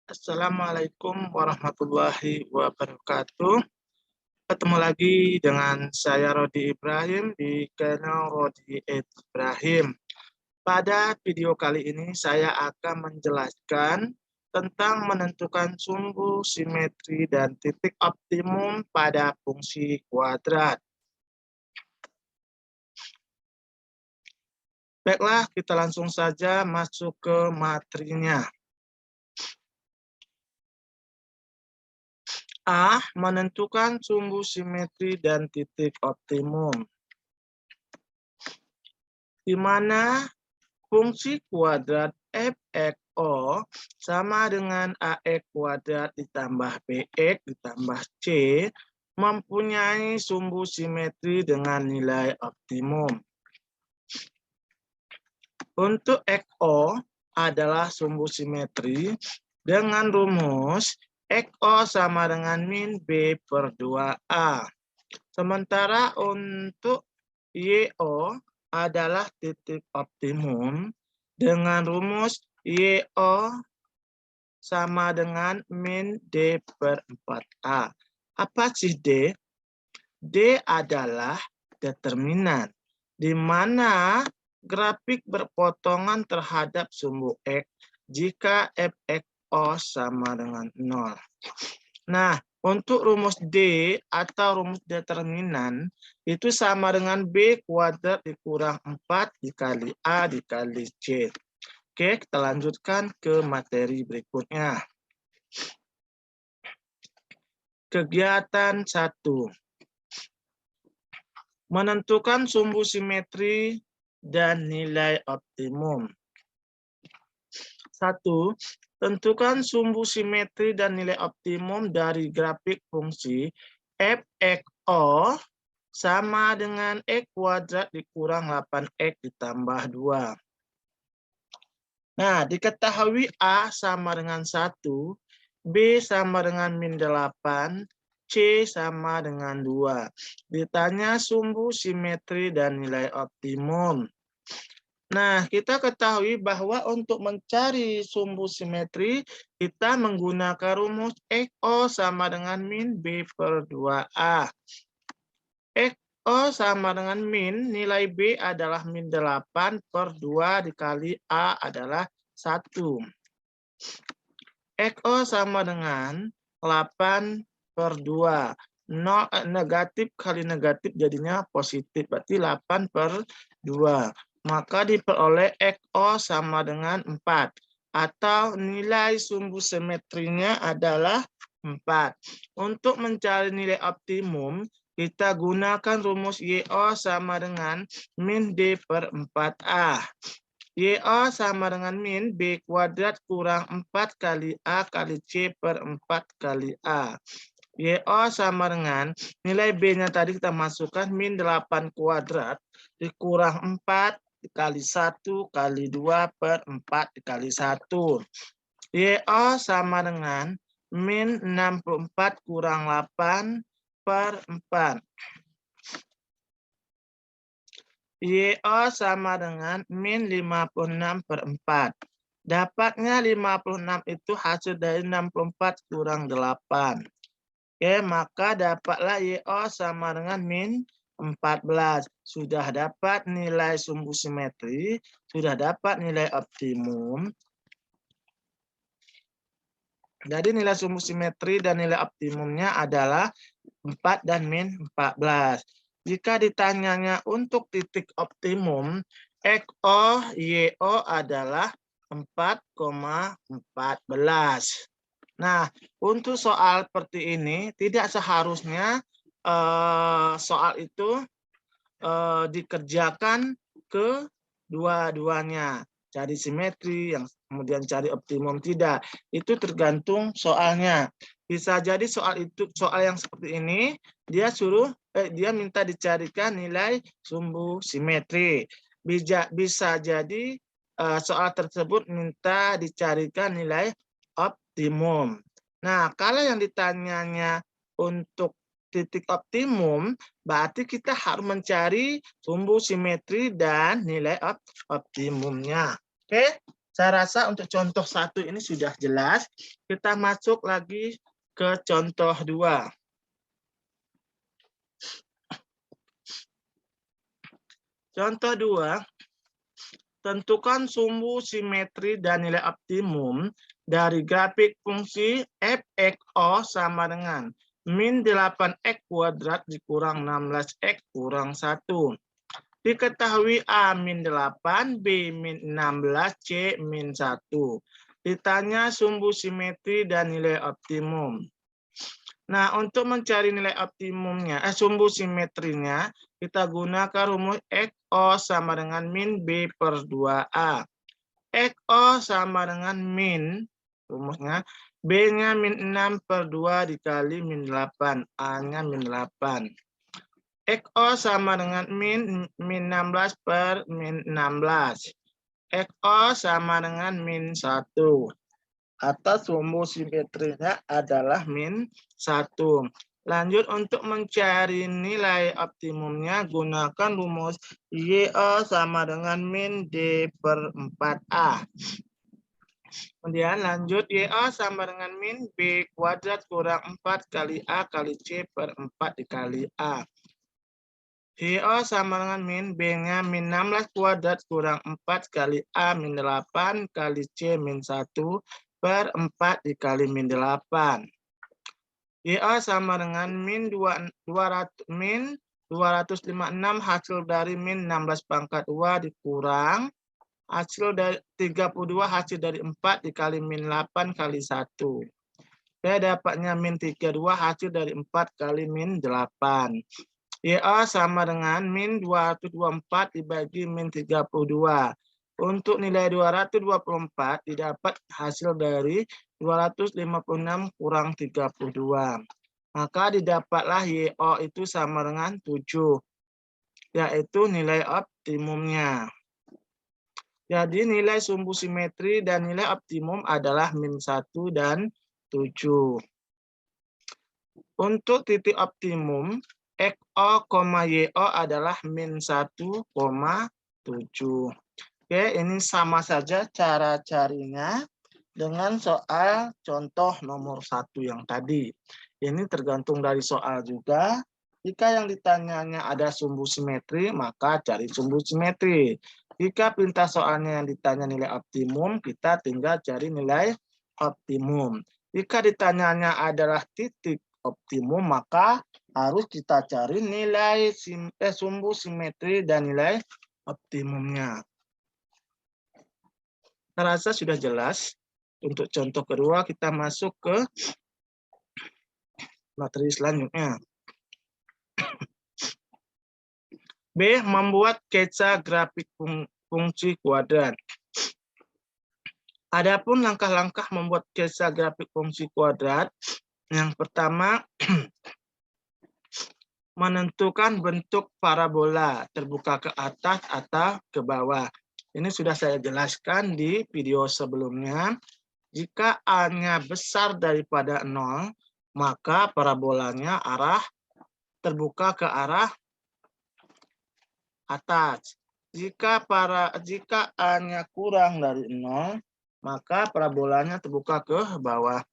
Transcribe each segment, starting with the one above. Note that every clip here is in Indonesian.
Assalamualaikum warahmatullahi wabarakatuh. Ketemu lagi dengan saya Rodi Ibrahim di channel Rodi Ibrahim. Pada video kali ini saya akan menjelaskan tentang menentukan sumbu, simetri, dan titik optimum pada fungsi kuadrat. Baiklah, kita langsung saja masuk ke materinya. A. Menentukan sumbu, simetri, dan titik optimum. Di mana fungsi kuadrat f(x(o) sama dengan ax kuadrat ditambah bx ditambah c mempunyai sumbu simetri dengan nilai optimum. Untuk xo adalah sumbu simetri dengan rumus xo sama dengan min b per 2a. Sementara untuk yo adalah titik optimum dengan rumus YO sama dengan min D per 4A. Apa sih D? D adalah determinan, di mana grafik berpotongan terhadap sumbu X jika fxo sama dengan 0. Nah, untuk rumus D atau rumus determinan itu sama dengan B kuadrat dikurang 4 dikali A dikali C. Oke, kita lanjutkan ke materi berikutnya. Kegiatan 1. Menentukan sumbu simetri dan nilai optimum. 1. Tentukan sumbu simetri dan nilai optimum dari grafik fungsi fxo sama dengan x kuadrat dikurang 8x ditambah 2. Nah, diketahui A sama dengan 1, B sama dengan min 8, C sama dengan 2. Ditanya sumbu simetri dan nilai optimum. Nah, kita ketahui bahwa untuk mencari sumbu simetri, kita menggunakan rumus xo sama dengan min B per 2A. xo sama dengan min, nilai B adalah min 8 per 2 dikali A adalah 1. xo sama dengan 8 per 2. Negatif kali negatif jadinya positif, berarti 8 per 2. Maka diperoleh xo sama dengan 4. Atau nilai sumbu simetrinya adalah 4. Untuk mencari nilai optimum, kita gunakan rumus YO sama dengan min D per 4A. YO sama dengan min B kuadrat kurang 4 kali A kali C per 4 kali A. YO sama dengan nilai B-nya tadi kita masukkan min 8 kuadrat dikurang 4 dikali 1 kali 2 per 4 dikali 1. YO sama dengan min 64 kurang 8 per 4. YO sama dengan min 56 per 4. Dapatnya 56 itu hasil dari 64 kurang 8. Oke, maka dapatlah YO sama dengan min 14. Sudah dapat nilai sumbu simetri, sudah dapat nilai optimum. Jadi nilai sumbu simetri dan nilai optimumnya adalah 4 dan min 14. Jika ditanyanya untuk titik optimum, XO, YO adalah 4,14. Nah, untuk soal seperti ini, tidak seharusnya soal itu dikerjakan ke dua-duanya. Cari simetri, yang kemudian cari optimum, tidak. Itu tergantung soalnya. Bisa jadi soal yang seperti ini, dia minta dicarikan nilai sumbu simetri. Bisa jadi soal tersebut minta dicarikan nilai optimum. Nah, kalau yang ditanyanya untuk titik optimum, berarti kita harus mencari sumbu simetri dan nilai optimumnya. Oke? Saya rasa untuk contoh 1 ini sudah jelas. Kita masuk lagi ke contoh 2. Contoh 2, tentukan sumbu simetri dan nilai optimum dari grafik fungsi f(x(o) sama dengan min 8x kuadrat dikurang 16x kurang 1. Diketahui A min 8, B min 16, C min 1. Ditanya sumbu simetri dan nilai optimum. Nah, untuk mencari nilai optimumnya, sumbu simetrinya, kita gunakan rumus XO sama dengan min B per 2A. XO sama dengan min, rumusnya, B-nya min 6 per 2 dikali min 8, A-nya min 8. XO sama dengan min 16 per min 16. XO sama dengan min 1. Atau sumbu simetrinya adalah min 1. Lanjut, untuk mencari nilai optimumnya, gunakan rumus YO sama dengan min D per 4A. Kemudian lanjut, YO sama dengan min B kuadrat kurang 4 kali A kali C per 4 dikali A. YO sama dengan min B-nya min 16 kuadrat kurang 4 kali A min 8 kali C min 1 per 4 dikali min 8. YO sama dengan min 256 hasil dari min 16 pangkat 2 dikurang hasil dari 32 hasil dari 4 dikali min 8 kali 1. Saya dapatnya min 32 hasil dari 4 kali min 8. YO sama dengan min 224 dibagi min 32. Untuk nilai 224 didapat hasil dari 256 kurang 32. Maka didapatlah YO itu sama dengan 7, yaitu nilai optimumnya. Jadi nilai sumbu simetri dan nilai optimum adalah min 1 dan 7. Untuk titik optimum, XO, YO adalah min 1,7. Oke, ini sama saja cara carinya dengan soal contoh nomor 1 yang tadi. Ini tergantung dari soal juga. Jika yang ditanyanya ada sumbu simetri, maka cari sumbu simetri. Jika perintah soalnya yang ditanya nilai optimum, kita tinggal cari nilai optimum. Jika ditanyanya adalah titik optimum, maka harus kita cari nilai sumbu simetri dan nilai optimumnya. Saya rasa sudah jelas. Untuk contoh kedua, kita masuk ke materi selanjutnya. B. Membuat sketsa grafik fungsi kuadrat. Adapun langkah-langkah membuat sketsa grafik fungsi kuadrat, yang pertama, menentukan bentuk parabola terbuka ke atas atau ke bawah. Ini sudah saya jelaskan di video sebelumnya. Jika A-nya besar daripada 0, maka parabolanya terbuka ke arah atas. Jika A-nya kurang dari 0, maka parabolanya terbuka ke bawah.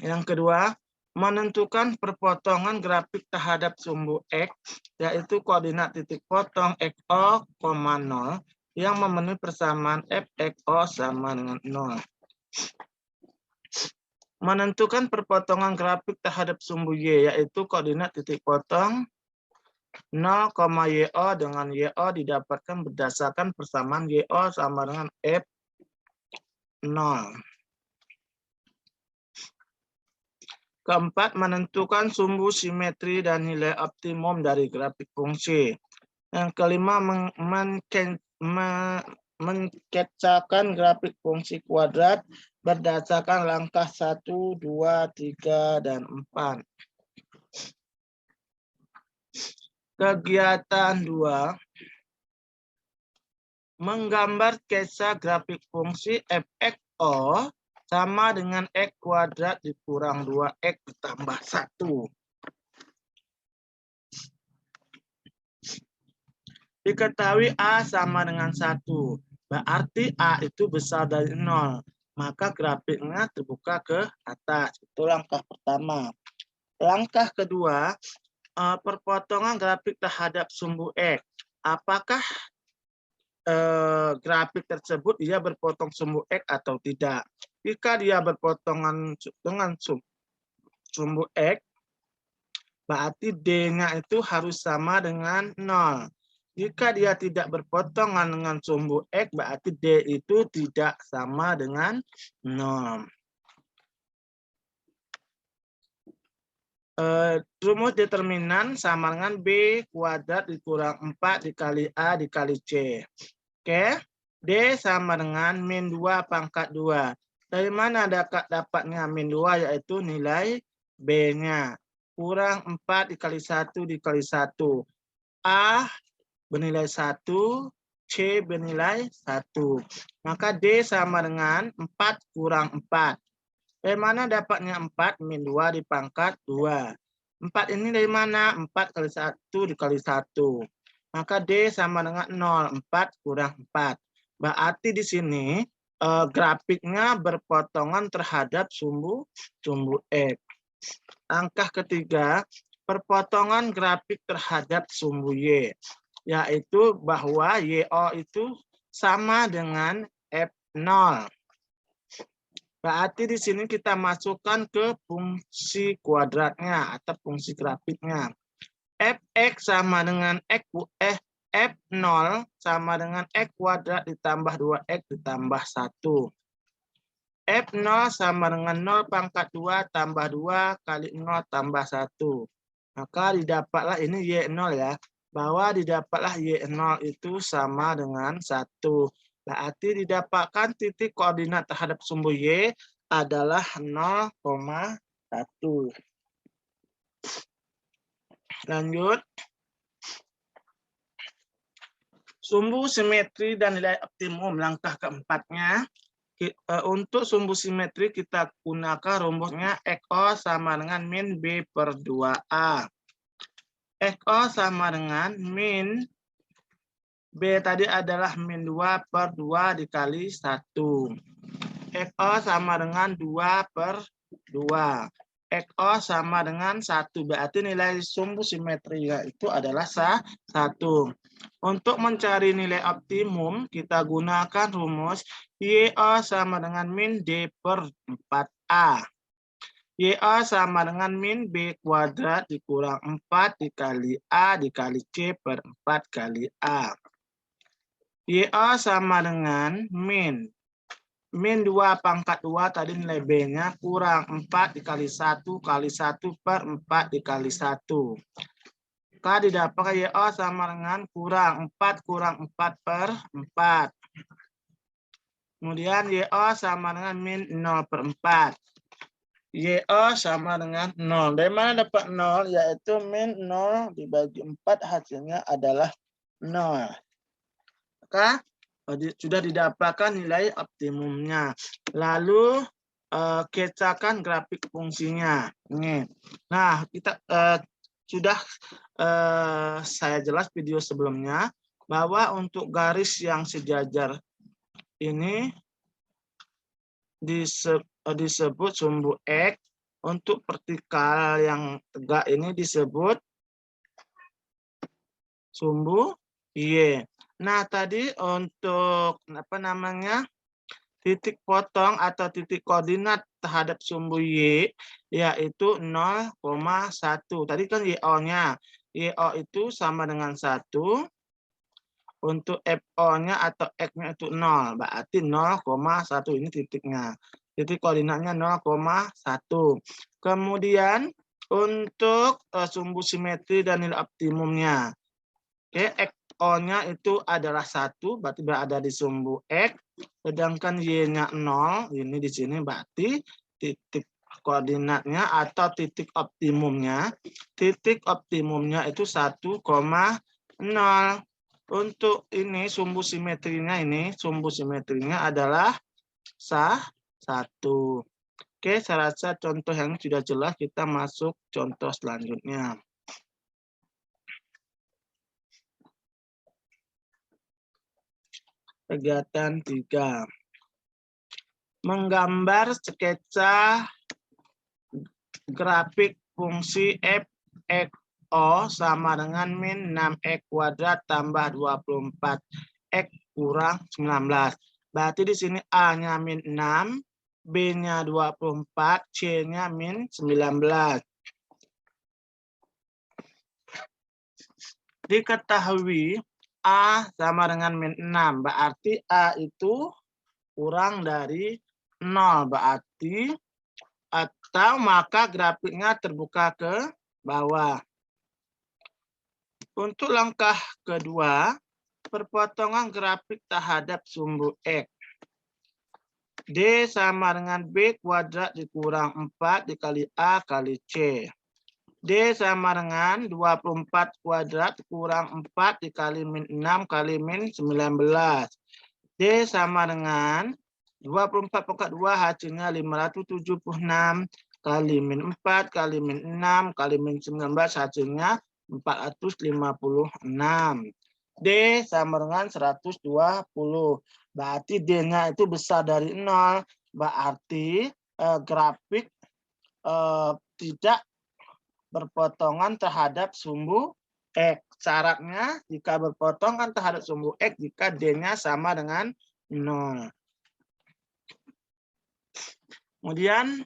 Yang kedua, menentukan perpotongan grafik terhadap sumbu X, yaitu koordinat titik potong XO, 0, yang memenuhi persamaan fXO sama dengan 0. Menentukan perpotongan grafik terhadap sumbu Y, yaitu koordinat titik potong 0, YO dengan YO didapatkan berdasarkan persamaan YO sama dengan F0. Keempat, menentukan sumbu simetri dan nilai optimum dari grafik fungsi. Yang kelima, mensketsakan grafik fungsi kuadrat berdasarkan langkah 1, 2, 3, dan 4. Kegiatan 2, menggambar sketsa grafik fungsi fXO sama dengan X kuadrat dikurang 2X ditambah 1. Diketahui A sama dengan 1. Berarti A itu besar dari 0. Maka grafiknya terbuka ke atas. Itu langkah pertama. Langkah kedua, perpotongan grafik terhadap sumbu X. Apakah grafik tersebut dia berpotong sumbu X atau tidak? Jika dia berpotongan dengan sumbu X, berarti D-nya itu harus sama dengan 0. Jika dia tidak berpotongan dengan sumbu X, berarti D itu tidak sama dengan 0. Rumus determinan sama dengan B kuadrat dikurang 4 dikali A dikali C. Oke, D sama dengan min 2 pangkat 2. Dari mana dapatnya min 2, yaitu nilai B-nya. Kurang 4 dikali 1 dikali 1. A bernilai 1, C bernilai 1. Maka D sama dengan 4 kurang 4. Dari mana dapatnya 4? Min 2 dipangkat 2. 4 ini dari mana? 4 kali 1 dikali 1. Maka D sama dengan 0. 4 kurang 4. Berarti di sini grafiknya berpotongan terhadap sumbu X. Langkah ketiga, perpotongan grafik terhadap sumbu Y, yaitu bahwa YO itu sama dengan F0. Berarti di sini kita masukkan ke fungsi kuadratnya atau fungsi grafiknya. Fx sama dengan F0 sama dengan X kuadrat ditambah 2X ditambah 1. F0 sama dengan 0 pangkat 2 tambah 2 kali 0 tambah 1. Maka didapatlah ini Y0 ya. Bahwa didapatlah Y0 itu sama dengan 1. Berarti didapatkan titik koordinat terhadap sumbu Y adalah 0,1. Lanjut. Sumbu simetri dan nilai optimum langkah keempatnya. Untuk sumbu simetri kita gunakan rumusnya XO sama dengan min B per 2A. XO sama dengan min B tadi adalah min 2 per 2 dikali 1. XO sama dengan 2 per 2. XO sama dengan 1. Berarti nilai sumbu simetri itu adalah 1. Untuk mencari nilai optimum, kita gunakan rumus YO sama dengan min D per 4A. YO sama dengan min B kuadrat dikurang 4 dikali A dikali C per 4 kali A. YO sama dengan min 2 pangkat 2 tadi nilai B-nya kurang 4 dikali 1 kali 1 per 4 dikali 1. Maka didapatkan YO sama dengan kurang 4 kurang 4 per 4. Kemudian YO sama dengan min 0 per 4. YO sama dengan 0. Dari mana dapat 0? Yaitu min 0 dibagi 4 hasilnya adalah 0. Maka sudah didapatkan nilai optimumnya. Lalu kecakan grafik fungsinya. Nah, kita sudah saya jelas video sebelumnya bahwa untuk garis yang sejajar ini disebut sumbu X, untuk vertikal yang tegak ini disebut sumbu Y. Nah, tadi untuk titik potong atau titik koordinat terhadap sumbu Y yaitu 0,1. Tadi kan YO-nya. YO itu sama dengan 1. Untuk FO-nya atau X-nya itu 0. Berarti 0,1 ini titiknya. Titik koordinatnya 0,1. Kemudian untuk sumbu simetri dan nilai optimumnya. Oke, XO-nya itu adalah 1, berarti berada di sumbu X. Sedangkan Y-nya 0, ini di sini berarti titik koordinatnya atau titik optimumnya. Titik optimumnya itu 1,0. Untuk ini sumbu simetrinya adalah 1. Oke, saya rasa contoh yang sudah jelas, kita masuk contoh selanjutnya. Kegiatan 3. Menggambar sketsa grafik fungsi f x o sama dengan min 6x kuadrat tambah 24 x kurang 19. Berarti di sini A-nya min 6, B-nya 24, C-nya min 19. Diketahui A sama dengan min 6, berarti A itu kurang dari 0, berarti atau maka grafiknya terbuka ke bawah. Untuk langkah kedua, perpotongan grafik terhadap sumbu X. D sama dengan B kuadrat dikurang 4 dikali A kali C. D sama dengan 24 kuadrat kurang 4 dikali min 6 kali min 19. D sama dengan 24 pangkat 2 hasilnya 576 kali min 4 kali min 6 kali min 19 hasilnya 456. D sama dengan 120. Berarti D-nya itu besar dari 0. Berarti grafik tidak berpotongan terhadap sumbu X. Syaratnya jika berpotongan terhadap sumbu X jika D-nya sama dengan 0. Kemudian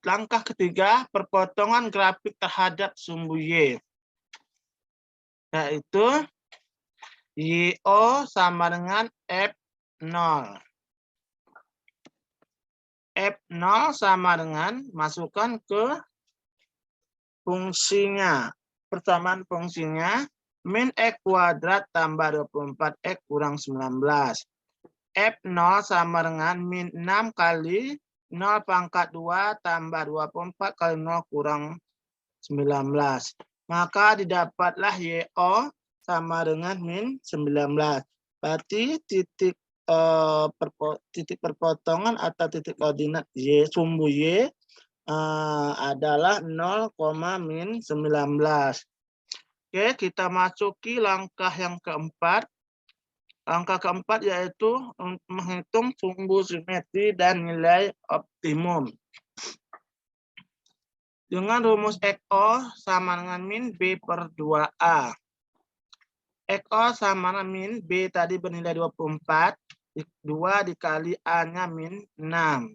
langkah ketiga, perpotongan grafik terhadap sumbu Y. Yaitu YO sama dengan F0. F0 sama dengan masukkan ke fungsinya. Persamaan fungsinya min X kuadrat tambah 24X kurang 19. F0 sama dengan min 6 kali 0 pangkat 2 tambah 24 kali 0 kurang 19. Maka didapatlah YO sama dengan min 19. Berarti titik perpotongan atau titik koordinat Y, sumbu Y adalah 0, min 19. Oke, kita masuki langkah yang keempat. Langkah keempat yaitu menghitung sumbu simetri dan nilai optimum. Dengan rumus XO sama dengan min B per 2A. XO sama dengan min B tadi bernilai 24, 2 dikali A-nya min 6.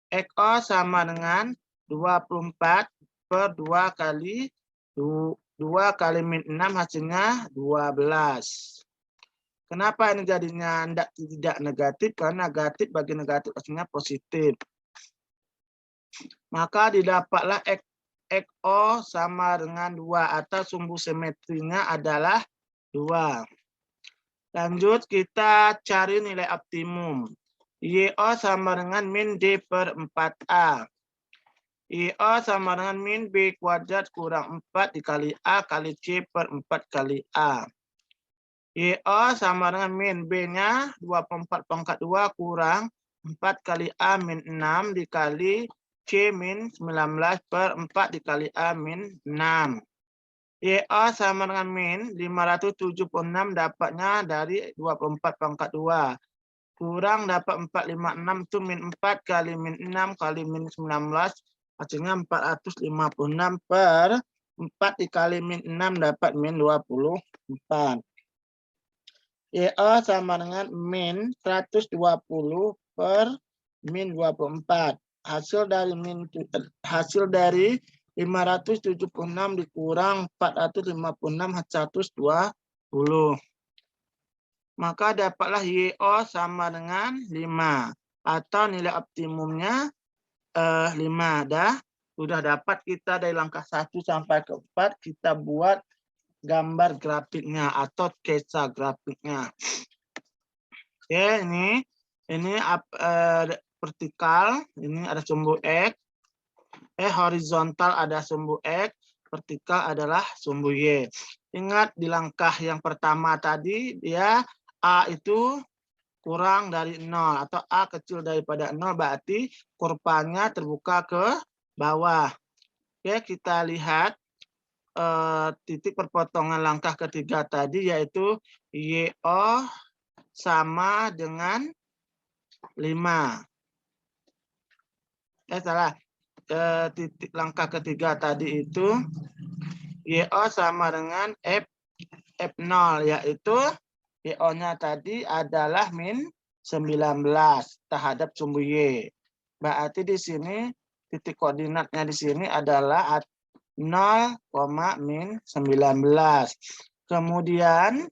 XO sama dengan 24 per 2 kali 2 kali min 6 hasilnya 12. Kenapa ini jadinya tidak negatif? Karena negatif bagi negatif hasilnya positif. Maka didapatlah XO sama dengan 2 atau sumbu simetrinya adalah 2. Lanjut kita cari nilai optimum. YO sama dengan min D per 4A. YO sama dengan min B kuadrat kurang 4 dikali A kali C per 4 kali A. YO sama dengan min B-nya 24 pangkat 2 kurang 4 kali A min 6 dikali C min 19 per 4 dikali A min 6. YO sama dengan min 576 dapatnya dari 24 pangkat 2. Kurang dapat 456 itu min 4 kali min 6 kali min 19. Hasilnya 456 per 4 dikali min 6 dapat min 24. YO sama dengan min 120 per min 24. Hasil dari 576 dikurang 456 120. Maka dapatlah YO sama dengan 5 atau nilai optimumnya 5. Sudah dapat kita dari langkah 1 sampai ke 4 kita buat gambar grafiknya atau sketsa grafiknya. Oke, ini vertikal, ini ada sumbu X. Horizontal ada sumbu X, vertikal adalah sumbu Y. Ingat di langkah yang pertama tadi dia A itu kurang dari 0 atau A kecil daripada 0 berarti kurvanya terbuka ke bawah. Oke, kita lihat titik perpotongan langkah ketiga tadi yaitu YO sama dengan 5. Salah. Titik langkah ketiga tadi itu YO sama dengan F0, yaitu YO-nya tadi adalah min 19 terhadap sumbu Y. Berarti di sini titik koordinatnya di sini adalah 0, min 19. Kemudian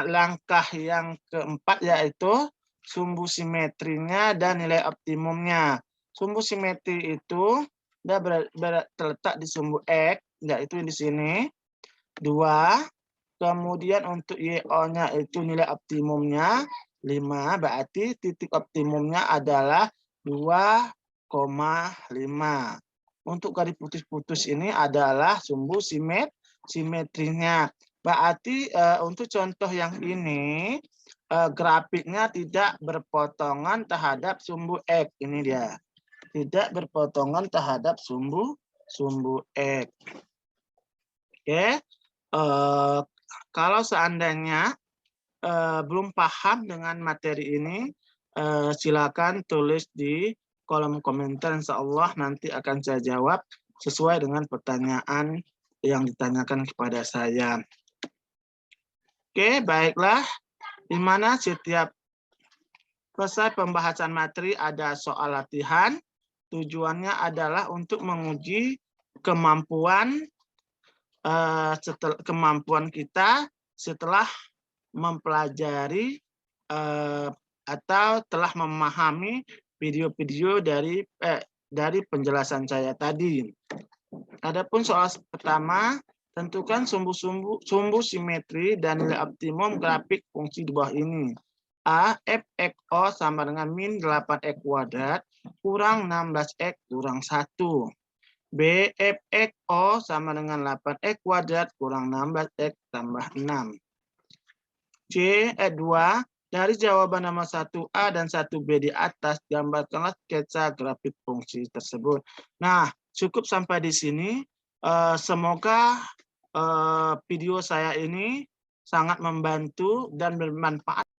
langkah yang keempat yaitu sumbu simetrinya dan nilai optimumnya. Sumbu simetri itu terletak di sumbu X, yaitu di sini 2. Kemudian untuk YO-nya itu nilai optimumnya 5, berarti titik optimumnya adalah 2,5. Untuk garis putus-putus ini adalah sumbu simetrinya. Berarti untuk contoh yang ini grafiknya tidak berpotongan terhadap sumbu X. Ini dia. Tidak berpotongan terhadap sumbu X. Oke. Kalau seandainya belum paham dengan materi ini, silakan tulis di kolom komentar. Insya Allah nanti akan saya jawab sesuai dengan pertanyaan yang ditanyakan kepada saya. Oke, baiklah. Di mana setiap selesai pembahasan materi ada soal latihan. Tujuannya adalah untuk menguji kemampuan kita setelah mempelajari atau telah memahami video-video dari penjelasan saya tadi. Adapun soal pertama, tentukan sumbu simetri dan nilai optimum grafik fungsi di bawah ini. A, F(X O) sama dengan min 8X kuadrat kurang 16X kurang 1. B, F(X O) sama dengan 8X kuadrat kurang 16X tambah 6. C, 2. Dari jawaban nomor 1A dan 1B di atas, gambarkanlah sketsa grafik fungsi tersebut. Nah, cukup sampai di sini. Semoga video saya ini sangat membantu dan bermanfaat